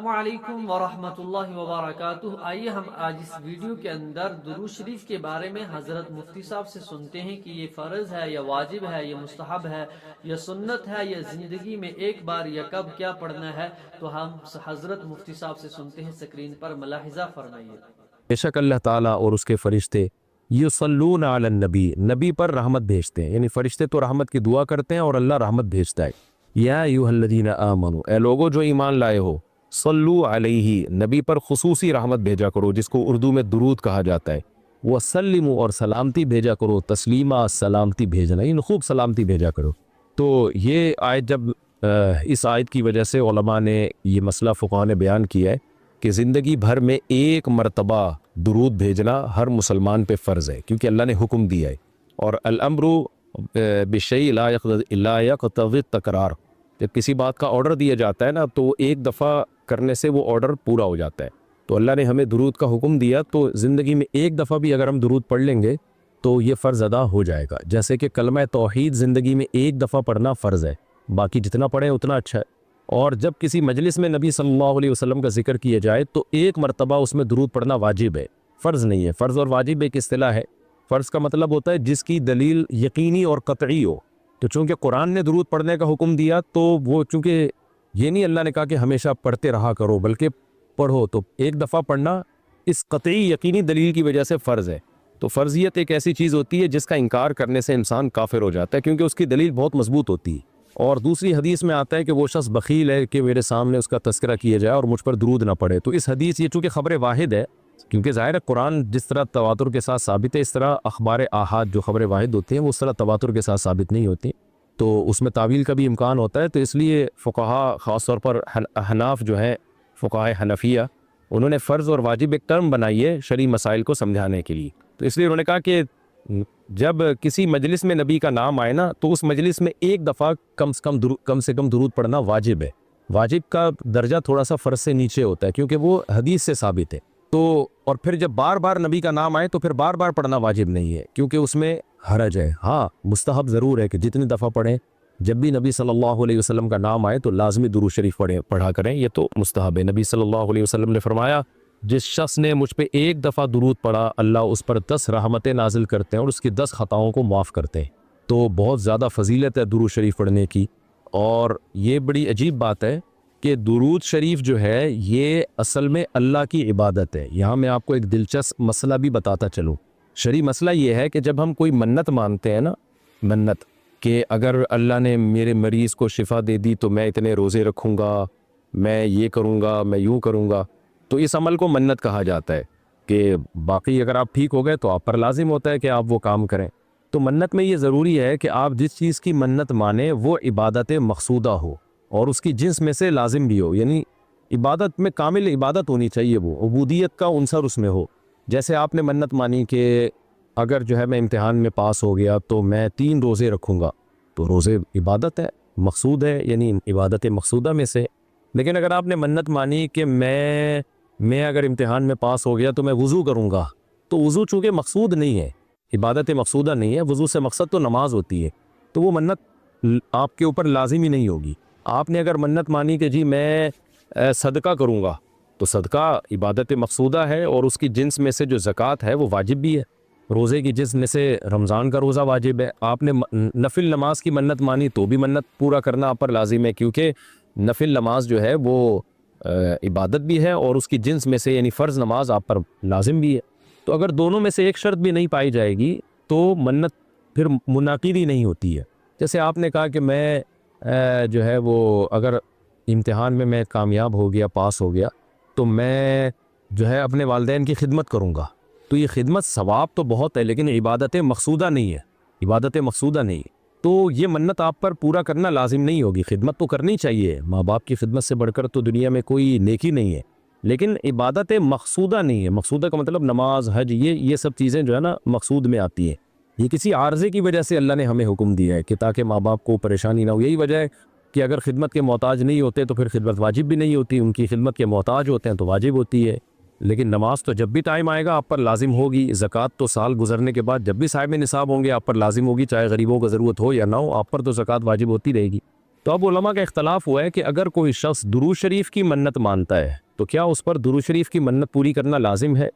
السلام علیکم ورحمۃ اللہ وبرکاتہ۔ آئیے ہم آج اس ویڈیو کے اندر درود شریف کے بارے میں حضرت مفتی صاحب سے سنتے ہیں کہ یہ فرض ہے یا واجب ہے یا مستحب ہے یا سنت ہے یا زندگی میں ایک بار یا کب کیا پڑھنا ہے۔ تو ہم حضرت مفتی صاحب سے سنتے ہیں، سکرین پر ملاحظہ فرمائیے۔ بے شک اللہ تعالیٰ اور اس کے فرشتے یصلون علی النبی، نبی پر رحمت بھیجتے ہیں، یعنی فرشتے تو رحمت کی دعا کرتے ہیں اور اللہ رحمت بھیجتا ہے۔ یا ایھا الذین آمنوا، اے لوگو جو ایمان لائے ہو، صلو علیہ، نبی پر خصوصی رحمت بھیجا کرو جس کو اردو میں درود کہا جاتا ہے، وسلموا، اور سلامتی بھیجا کرو، تسلیمہ، سلامتی بھیجنا، یعنی خوب سلامتی بھیجا کرو۔ تو یہ آیت جب اس آیت کی وجہ سے علماء نے یہ مسئلہ فقہاء نے بیان کیا ہے کہ زندگی بھر میں ایک مرتبہ درود بھیجنا ہر مسلمان پہ فرض ہے، کیونکہ اللہ نے حکم دیا ہے، اور الامر بالشیء لا یقتضی التکرار، جب کسی بات کا آرڈر دیا جاتا ہے نا تو ایک دفعہ کرنے سے وہ آرڈر پورا ہو جاتا ہے۔ تو اللہ نے ہمیں درود کا حکم دیا، تو زندگی میں ایک دفعہ بھی اگر ہم درود پڑھ لیں گے تو یہ فرض ادا ہو جائے گا۔ جیسے کہ کلمہ توحید زندگی میں ایک دفعہ پڑھنا فرض ہے، باقی جتنا پڑھیں اتنا اچھا ہے۔ اور جب کسی مجلس میں نبی صلی اللہ علیہ وسلم کا ذکر کیا جائے تو ایک مرتبہ اس میں درود پڑھنا واجب ہے، فرض نہیں ہے۔ فرض اور واجب ایک اصطلاح ہے۔ فرض کا مطلب ہوتا ہے جس کی دلیل یقینی اور قطعی ہو، تو چونکہ قرآن نے درود پڑھنے کا حکم دیا تو وہ چونکہ یہ نہیں اللہ نے کہا کہ ہمیشہ پڑھتے رہا کرو، بلکہ پڑھو، تو ایک دفعہ پڑھنا اس قطعی یقینی دلیل کی وجہ سے فرض ہے۔ تو فرضیت ایک ایسی چیز ہوتی ہے جس کا انکار کرنے سے انسان کافر ہو جاتا ہے، کیونکہ اس کی دلیل بہت مضبوط ہوتی ہے۔ اور دوسری حدیث میں آتا ہے کہ وہ شخص بخیل ہے کہ میرے سامنے اس کا تذکرہ کیا جائے اور مجھ پر درود نہ پڑے۔ تو اس حدیث یہ چونکہ خبر واحد ہے، کیونکہ ظاہر ہے قرآن جس طرح تواتر کے ساتھ ثابت ہے، اس طرح اخبار آحاد جو خبر واحد ہوتے ہیں وہ اس طرح تواتر کے ساتھ ثابت نہیں ہوتی، تو اس میں تعویل کا بھی امکان ہوتا ہے۔ تو اس لیے فقہاء، خاص طور پر حناف جو ہیں، فقہاء حنفیہ، انہوں نے فرض اور واجب ایک ٹرم بنائی ہے شرعی مسائل کو سمجھانے کے لیے۔ تو اس لیے انہوں نے کہا کہ جب کسی مجلس میں نبی کا نام آئے نا تو اس مجلس میں ایک دفعہ کم سے کم درود پڑھنا واجب ہے۔ واجب کا درجہ تھوڑا سا فرض سے نیچے ہوتا ہے کیونکہ وہ حدیث سے ثابت ہے۔ تو اور پھر جب بار بار نبی کا نام آئے تو پھر بار بار پڑھنا واجب نہیں ہے، کیونکہ اس میں حرج ہے۔ ہاں مستحب ضرور ہے کہ جتنی دفعہ پڑھیں، جب بھی نبی صلی اللہ علیہ وسلم کا نام آئے تو لازمی درود شریف پڑھا کریں، یہ تو مستحب ہے۔ نبی صلی اللہ علیہ وسلم نے فرمایا جس شخص نے مجھ پہ ایک دفعہ درود پڑھا اللہ اس پر 10 رحمتیں نازل کرتے ہیں اور اس کی 10 خطاؤں کو معاف کرتے ہیں۔ تو بہت زیادہ فضیلت ہے درود شریف پڑھنے کی، اور یہ بڑی عجیب بات ہے کہ درود شریف جو ہے یہ اصل میں اللہ کی عبادت ہے۔ یہاں میں آپ کو ایک دلچسپ مسئلہ بھی بتاتا چلوں۔ شرعی مسئلہ یہ ہے کہ جب ہم کوئی منت مانتے ہیں نا، منت کہ اگر اللہ نے میرے مریض کو شفا دے دی تو میں اتنے روزے رکھوں گا، میں یہ کروں گا، میں یوں کروں گا، تو اس عمل کو منت کہا جاتا ہے کہ باقی اگر آپ ٹھیک ہو گئے تو آپ پر لازم ہوتا ہے کہ آپ وہ کام کریں۔ تو منت میں یہ ضروری ہے کہ آپ جس چیز کی منت مانیں وہ عبادت مقصودہ ہو اور اس کی جنس میں سے لازم بھی ہو، یعنی عبادت میں کامل عبادت ہونی چاہیے، وہ عبودیت کا عنصر اس میں ہو۔ جیسے آپ نے منت مانی کہ اگر جو ہے میں امتحان میں پاس ہو گیا تو میں 3 روزے رکھوں گا، تو روزے عبادت ہے، مقصود ہے، یعنی عبادت مقصودہ میں سے۔ لیکن اگر آپ نے منت مانی کہ میں اگر امتحان میں پاس ہو گیا تو میں وضو کروں گا، تو وضو چونکہ مقصود نہیں ہے، عبادت مقصودہ نہیں ہے، وضو سے مقصد تو نماز ہوتی ہے، تو وہ منت آپ کے اوپر لازمی نہیں ہوگی۔ آپ نے اگر منت مانی کہ جی میں صدقہ کروں گا، تو صدقہ عبادت مقصودہ ہے، اور اس کی جنس میں سے جو زکوٰۃ ہے وہ واجب بھی ہے۔ روزے کی جنس میں سے رمضان کا روزہ واجب ہے۔ آپ نے نفل نماز کی منت مانی تو بھی منت پورا کرنا آپ پر لازم ہے، کیونکہ نفل نماز جو ہے وہ عبادت بھی ہے اور اس کی جنس میں سے یعنی فرض نماز آپ پر لازم بھی ہے۔ تو اگر دونوں میں سے ایک شرط بھی نہیں پائی جائے گی تو منت پھر منعقد ہی نہیں ہوتی ہے۔ جیسے آپ نے کہا کہ میں جو ہے وہ اگر امتحان میں کامیاب ہو گیا، پاس ہو گیا، تو میں جو ہے اپنے والدین کی خدمت کروں گا، تو یہ خدمت ثواب تو بہت ہے لیکن عبادت مقصودہ نہیں ہے، عبادت مقصودہ نہیں ہے، تو یہ منت آپ پر پورا کرنا لازم نہیں ہوگی۔ خدمت تو کرنی چاہیے، ماں باپ کی خدمت سے بڑھ کر تو دنیا میں کوئی نیکی نہیں ہے، لیکن عبادت مقصودہ نہیں ہے۔ مقصودہ کا مطلب نماز، حج، یہ سب چیزیں جو ہے نا مقصود میں آتی ہیں۔ یہ کسی عارضے کی وجہ سے اللہ نے ہمیں حکم دیا ہے کہ تاکہ ماں باپ کو پریشانی نہ ہو۔ یہی وجہ ہے کہ اگر خدمت کے محتاج نہیں ہوتے تو پھر خدمت واجب بھی نہیں ہوتی، ان کی خدمت کے محتاج ہوتے ہیں تو واجب ہوتی ہے۔ لیکن نماز تو جب بھی ٹائم آئے گا آپ پر لازم ہوگی، زکوٰۃ تو سال گزرنے کے بعد جب بھی صاحب نصاب ہوں گے آپ پر لازم ہوگی، چاہے غریبوں کو ضرورت ہو یا نہ ہو، آپ پر تو زکوٰۃ واجب ہوتی رہے گی۔ تو اب علماء کا اختلاف ہوا ہے کہ اگر کوئی شخص درود شریف کی منت مانتا ہے تو کیا اس پر درود شریف کی منت پوری کرنا لازم ہے؟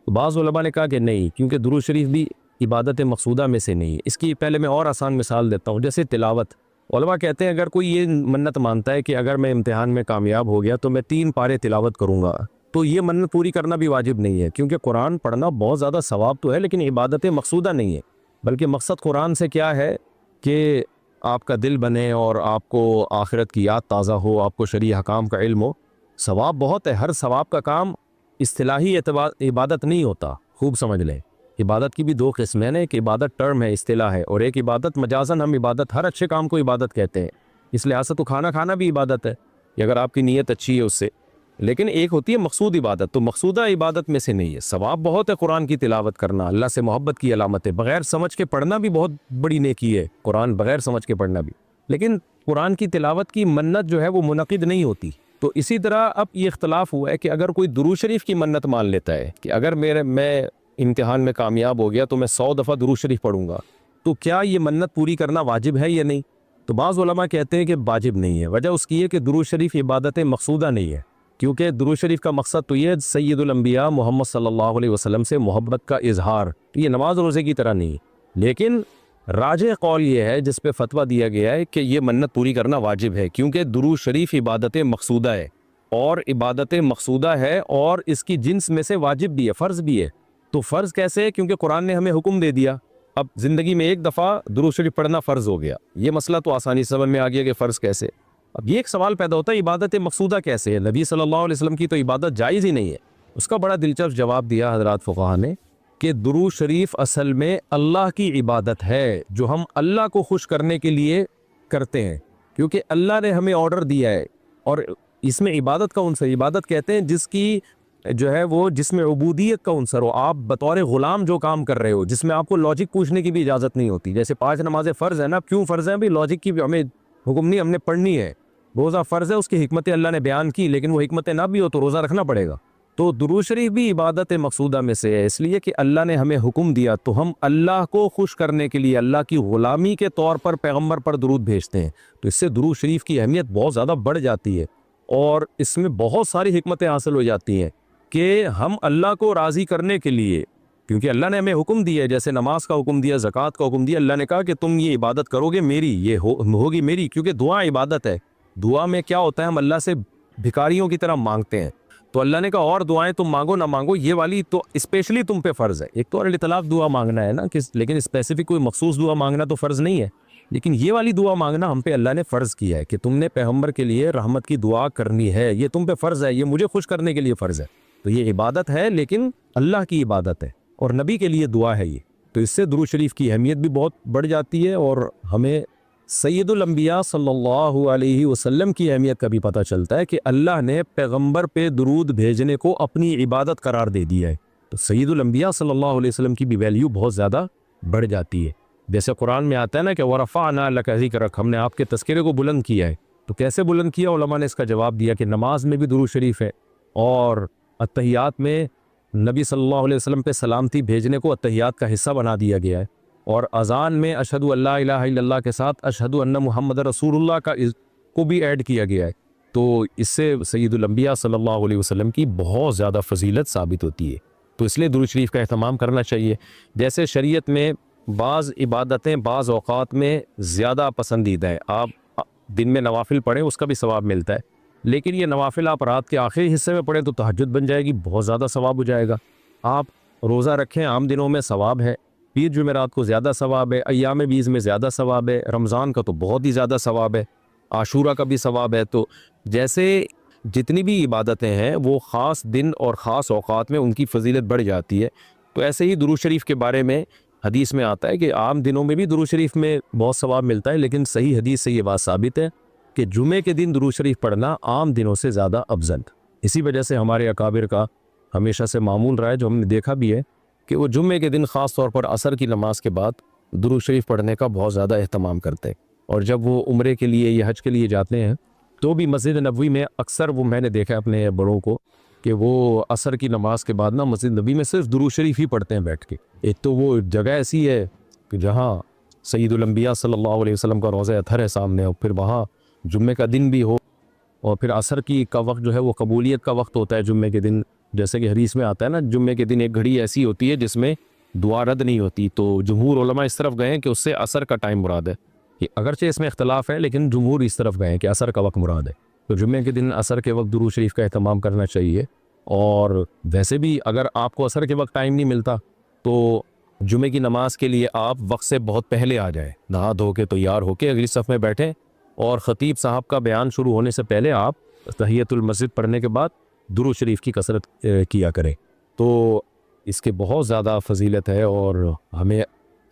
تو بعض علماء نے کہا کہ نہیں، کیونکہ درود شریف بھی عبادت مقصودہ میں سے نہیں ہے۔ اس کی پہلے میں اور آسان مثال دیتا ہوں، جیسے تلاوت۔ علماء کہتے ہیں اگر کوئی یہ منت مانتا ہے کہ اگر میں امتحان میں کامیاب ہو گیا تو میں 3 پارے تلاوت کروں گا، تو یہ منت پوری کرنا بھی واجب نہیں ہے، کیونکہ قرآن پڑھنا بہت زیادہ ثواب تو ہے لیکن عبادت مقصودہ نہیں ہے، بلکہ مقصد قرآن سے کیا ہے کہ آپ کا دل بنے اور آپ کو آخرت کی یاد تازہ ہو، آپ کو شرعی حکام کا علم ہو۔ ثواب بہت ہے، ہر ثواب کا کام اصطلاحی عبادت نہیں ہوتا، خوب سمجھ لیں۔ عبادت کی بھی 2 قسمیں ہیں، ایک عبادت ٹرم ہے، اصطلاح ہے، اور ایک عبادت مجازن ہم عبادت، ہر اچھے کام کو عبادت کہتے ہیں۔ اس لحاظ سے تو کھانا کھانا بھی عبادت ہے کہ اگر آپ کی نیت اچھی ہے اس سے، لیکن ایک ہوتی ہے مقصود عبادت، تو مقصودہ عبادت میں سے نہیں ہے۔ ثواب بہت ہے قرآن کی تلاوت کرنا، اللہ سے محبت کی علامت ہے، بغیر سمجھ کے پڑھنا بھی بہت بڑی نیکی ہے، قرآن بغیر سمجھ کے پڑھنا بھی، لیکن قرآن کی تلاوت کی منت جو ہے وہ منعقد نہیں ہوتی۔ تو اسی طرح اب یہ اختلاف ہوا ہے کہ اگر کوئی درود شریف کی منت مان لیتا ہے کہ اگر میں امتحان میں کامیاب ہو گیا تو میں 100 دفعہ درود شریف پڑھوں گا، تو کیا یہ منت پوری کرنا واجب ہے یا نہیں؟ تو بعض علماء کہتے ہیں کہ واجب نہیں ہے۔ وجہ اس کی ہے کہ درود شریف عبادت مقصودہ نہیں ہے، کیونکہ درود شریف کا مقصد تو یہ سید الانبیاء محمد صلی اللہ علیہ وسلم سے محبت کا اظہار، یہ نماز روزے کی طرح نہیں، لیکن راجح قول یہ ہے جس پہ فتویٰ دیا گیا ہے کہ یہ منت پوری کرنا واجب ہے، کیونکہ درود شریف عبادت مقصودہ ہے، اور عبادت مقصودہ ہے اور اس کی جنس میں سے واجب بھی ہے، فرض بھی ہے۔ تو فرض کیسے ہے؟ کیونکہ قرآن نے ہمیں حکم دے دیا، اب زندگی میں ایک دفعہ درود شریف پڑھنا فرض ہو گیا، یہ مسئلہ تو آسانی سے سمجھ میں آ گیا کہ فرض کیسے۔ اب یہ ایک سوال پیدا ہوتا ہے عبادت مقصودہ کیسے ہے؟ نبی صلی اللہ علیہ وسلم کی تو عبادت جائز ہی نہیں ہے۔ اس کا بڑا دلچسپ جواب دیا حضرات فقہا نے کہ درود شریف اصل میں اللہ کی عبادت ہے جو ہم اللہ کو خوش کرنے کے لیے کرتے ہیں، کیونکہ اللہ نے ہمیں آرڈر دیا ہے، اور اس میں عبادت کا عنصر، عبادت کہتے ہیں جس کی جو ہے وہ جس میں عبودیت کا عنصر ہو، آپ بطور غلام جو کام کر رہے ہو، جس میں آپ کو لاجک پوچھنے کی بھی اجازت نہیں ہوتی۔ جیسے 5 نمازیں فرض ہیں نا، کیوں فرض ہیں؟ بھی لاجک کی بھی ہمیں حکم نہیں، ہم نے پڑھنی ہے۔ روزہ فرض ہے، اس کی حکمت اللہ نے بیان کی، لیکن وہ حکمت نہ بھی ہو تو روزہ رکھنا پڑے گا۔ تو درود شریف بھی عبادت مقصودہ میں سے ہے، اس لیے کہ اللہ نے ہمیں حکم دیا، تو ہم اللہ کو خوش کرنے کے لیے اللہ کی غلامی کے طور پر پیغمبر پر درود بھیجتے ہیں۔ تو اس سے درود شریف کی اہمیت بہت زیادہ بڑھ جاتی ہے، اور اس میں بہت ساری حکمتیں حاصل ہو جاتی ہیں کہ ہم اللہ کو راضی کرنے کے لیے، کیونکہ اللہ نے ہمیں حکم دیا ہے، جیسے نماز کا حکم دیا، زکوٰۃ کا حکم دیا، اللہ نے کہا کہ تم یہ عبادت کرو گے میری، یہ ہوگی میری، کیونکہ دعا عبادت ہے۔ دعا میں کیا ہوتا ہے؟ ہم اللہ سے بھکاریوں کی طرح مانگتے ہیں، تو اللہ نے کہا اور دعائیں تم مانگو نہ مانگو، یہ والی تو اسپیشلی تم پہ فرض ہے۔ ایک تو الاطلاق دعا مانگنا ہے نا، لیکن اسپیسیفک کوئی مخصوص دعا مانگنا تو فرض نہیں ہے، لیکن یہ والی دعا مانگنا ہم پہ اللہ نے فرض کیا ہے کہ تم نے پیغمبر کے لیے رحمت کی دعا کرنی ہے، یہ تم پہ فرض ہے، یہ مجھے خوش کرنے کے لیے فرض ہے۔ تو یہ عبادت ہے، لیکن اللہ کی عبادت ہے، اور نبی کے لیے دعا ہے یہ۔ تو اس سے درود شریف کی اہمیت بھی بہت بڑھ جاتی ہے، اور ہمیں سید الانبیاء صلی اللہ علیہ وسلم کی اہمیت کا بھی پتہ چلتا ہے کہ اللہ نے پیغمبر پہ درود بھیجنے کو اپنی عبادت قرار دے دیا ہے۔ تو سید الانبیاء صلی اللہ علیہ وسلم کی بھی ویلیو بہت زیادہ بڑھ جاتی ہے۔ جیسے قرآن میں آتا ہے نا کہ وَرَفَعْنَا لَكَ ذِكْرَكَ، ہم نے آپ کے تذکرے کو بلند کیا ہے۔ تو کیسے بلند کیا؟ علماء نے اس کا جواب دیا کہ نماز میں بھی درود شریف ہے، اور اتحیات میں نبی صلی اللہ علیہ وسلم پہ سلامتی بھیجنے کو اتحیات کا حصہ بنا دیا گیا ہے، اور اذان میں اشہد ان لا الہ الا اللہ کے ساتھ اشہد ان محمد رسول اللہ کو بھی ایڈ کیا گیا ہے۔ تو اس سے سید الانبیاء صلی اللہ علیہ وسلم کی بہت زیادہ فضیلت ثابت ہوتی ہے، تو اس لیے درود شریف کا اہتمام کرنا چاہیے۔ جیسے شریعت میں بعض عبادتیں بعض اوقات میں زیادہ پسندیدہ ہیں، آپ دن میں نوافل پڑھیں اس کا بھی ثواب ملتا ہے، لیکن یہ نوافل آپ رات کے آخری حصے میں پڑھیں تو تہجد بن جائے گی، بہت زیادہ ثواب ہو جائے گا۔ آپ روزہ رکھیں، عام دنوں میں ثواب ہے، پیر جمعرات کو زیادہ ثواب ہے، ایام بیز میں زیادہ ثواب ہے، رمضان کا تو بہت ہی زیادہ ثواب ہے، عاشورہ کا بھی ثواب ہے۔ تو جیسے جتنی بھی عبادتیں ہیں وہ خاص دن اور خاص اوقات میں ان کی فضیلت بڑھ جاتی ہے، تو ایسے ہی درود شریف کے بارے میں حدیث میں آتا ہے کہ عام دنوں میں بھی درود شریف میں بہت ثواب ملتا ہے، لیکن صحیح حدیث سے یہ بات ثابت ہے کہ جمعے کے دن درود شریف پڑھنا عام دنوں سے زیادہ افضل۔ اسی وجہ سے ہمارے اکابر کا ہمیشہ سے معمول رہا ہے، جو ہم نے دیکھا بھی ہے کہ وہ جمعے کے دن خاص طور پر عصر کی نماز کے بعد درود شریف پڑھنے کا بہت زیادہ اہتمام کرتے ہیں، اور جب وہ عمرے کے لیے یا حج کے لیے جاتے ہیں تو بھی مسجد نبوی میں اکثر وہ میں نے دیکھا اپنے بڑوں کو کہ وہ عصر کی نماز کے بعد نا مسجد نبوی میں صرف درود شریف ہی پڑھتے ہیں بیٹھ کے۔ ایک تو وہ جگہ ایسی ہے کہ جہاں سید الانبیاء صلی اللہ علیہ وسلم کا روضہ اطہر ہے سامنے، اور پھر وہاں جمعے کا دن بھی ہو اور پھر عصر کا وقت جو ہے وہ قبولیت کا وقت ہوتا ہے جمعے کے دن، جیسے کہ حدیث میں آتا ہے نا، جمعے کے دن ایک گھڑی ایسی ہوتی ہے جس میں دعا رد نہیں ہوتی، تو جمہور علماء اس طرف گئے ہیں کہ اس سے عصر کا ٹائم مراد ہے، یہ اگرچہ اس میں اختلاف ہے لیکن جمہور اس طرف گئے ہیں کہ عصر کا وقت مراد ہے، تو جمعے کے دن عصر کے وقت درود شریف کا اہتمام کرنا چاہیے۔ اور ویسے بھی اگر آپ کو عصر کے وقت ٹائم نہیں ملتا تو جمعے کی نماز کے لیے آپ وقت سے بہت پہلے آ جائیں، نہا دھو کے تیار ہو کے اگلی صف میں بیٹھیں، اور خطیب صاحب کا بیان شروع ہونے سے پہلے آپ تحیۃ المسجد پڑھنے کے بعد درود شریف کی کثرت کیا کریں، تو اس کے بہت زیادہ فضیلت ہے اور ہمیں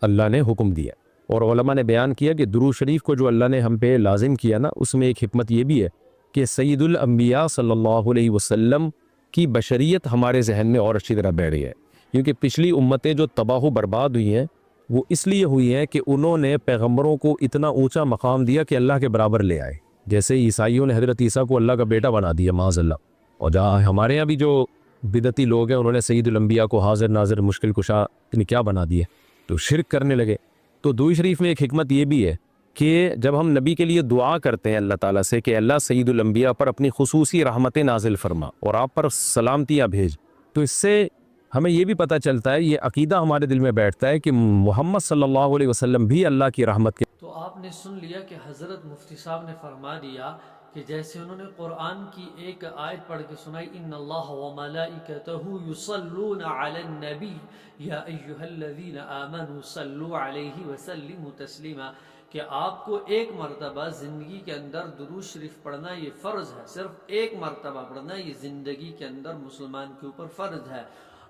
اللہ نے حکم دیا، اور علماء نے بیان کیا کہ درود شریف کو جو اللہ نے ہم پہ لازم کیا نا، اس میں ایک حکمت یہ بھی ہے کہ سید الانبیاء صلی اللہ علیہ وسلم کی بشریت ہمارے ذہن میں اور اچھی طرح بیٹھ ہے، کیونکہ پچھلی امتیں جو تباہ و برباد ہوئی ہیں وہ اس لیے ہوئی ہیں کہ انہوں نے پیغمبروں کو اتنا اونچا مقام دیا کہ اللہ کے برابر لے آئے، جیسے عیسائیوں نے حضرت عیسیٰ کو اللہ کا بیٹا بنا دیا معاذ اللہ، اور جہاں ہمارے یہاں بھی جو بدعتی لوگ ہیں انہوں نے سید الانبیاء کو حاضر ناظر مشکل کشا کیا بنا دیے، تو شرک کرنے لگے۔ تو درود شریف میں ایک حکمت یہ بھی ہے کہ جب ہم نبی کے لیے دعا کرتے ہیں اللہ تعالیٰ سے کہ اللہ سید الانبیاء پر اپنی خصوصی رحمتیں نازل فرما اور آپ پر سلامتیاں بھیج، تو اس سے ہمیں یہ بھی پتہ چلتا ہے، یہ عقیدہ ہمارے دل میں بیٹھتا ہے کہ محمد صلی اللہ علیہ وسلم بھی اللہ کی رحمت کے۔ تو آپ نے سن لیا کہ حضرت مفتی صاحب نے فرما دیا کہ جیسے انہوں نے قرآن کی ایک آیت پڑھ کے سنائی، ان اللہ وملائکتہ یصلون علی النبی یا ایہا الذین آمنوا صلوا علیہ وسلموا تسلیما، کہ آپ کو ایک مرتبہ زندگی کے اندر درود شریف پڑھنا یہ فرض ہے، صرف ایک مرتبہ پڑھنا یہ زندگی کے اندر مسلمان کے اوپر فرض ہے۔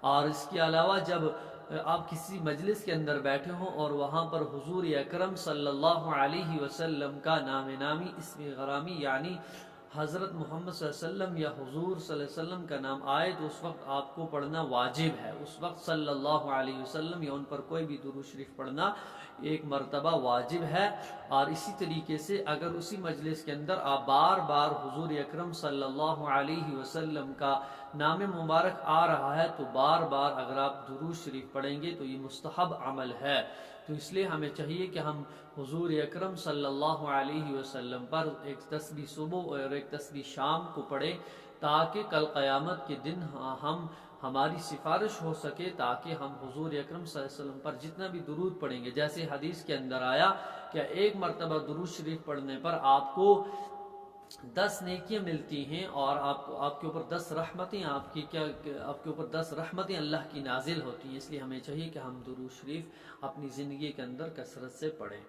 اور اس کے علاوہ جب آپ کسی مجلس کے اندر بیٹھے ہوں اور وہاں پر حضور اکرم صلی اللہ علیہ وسلم کا نام نامی اسم غرامی یعنی حضرت محمد صلی اللہ علیہ وسلم یا حضور صلی اللہ علیہ وسلم کا نام آئے تو اس وقت آپ کو پڑھنا واجب ہے، اس وقت صلی اللہ علیہ وسلم یا ان پر کوئی بھی درود شریف پڑھنا ایک مرتبہ واجب ہے۔ اور اسی طریقے سے اگر اسی مجلس کے اندر آپ بار بار حضور اکرم صلی اللہ علیہ وسلم کا نام مبارک آ رہا ہے تو بار بار اگر آپ درود شریف پڑھیں گے تو یہ مستحب عمل ہے، تو اس لیے ہمیں چاہیے کہ ہم حضور اکرم صلی اللہ علیہ وسلم پر ایک تسبیح صبح اور ایک تسبیح شام کو پڑھیں، تاکہ کل قیامت کے دن ہماری سفارش ہو سکے، تاکہ ہم حضور اکرم صلی اللہ علیہ وسلم پر جتنا بھی درود پڑھیں گے، جیسے حدیث کے اندر آیا کہ ایک مرتبہ درود شریف پڑھنے پر آپ کو 10 نیکیاں ملتی ہیں، اور آپ کے اوپر 10 رحمتیں آپ کے اوپر 10 رحمتیں اللہ کی نازل ہوتی ہیں، اس لیے ہمیں چاہیے کہ ہم درود شریف اپنی زندگی کے اندر کثرت سے پڑھیں۔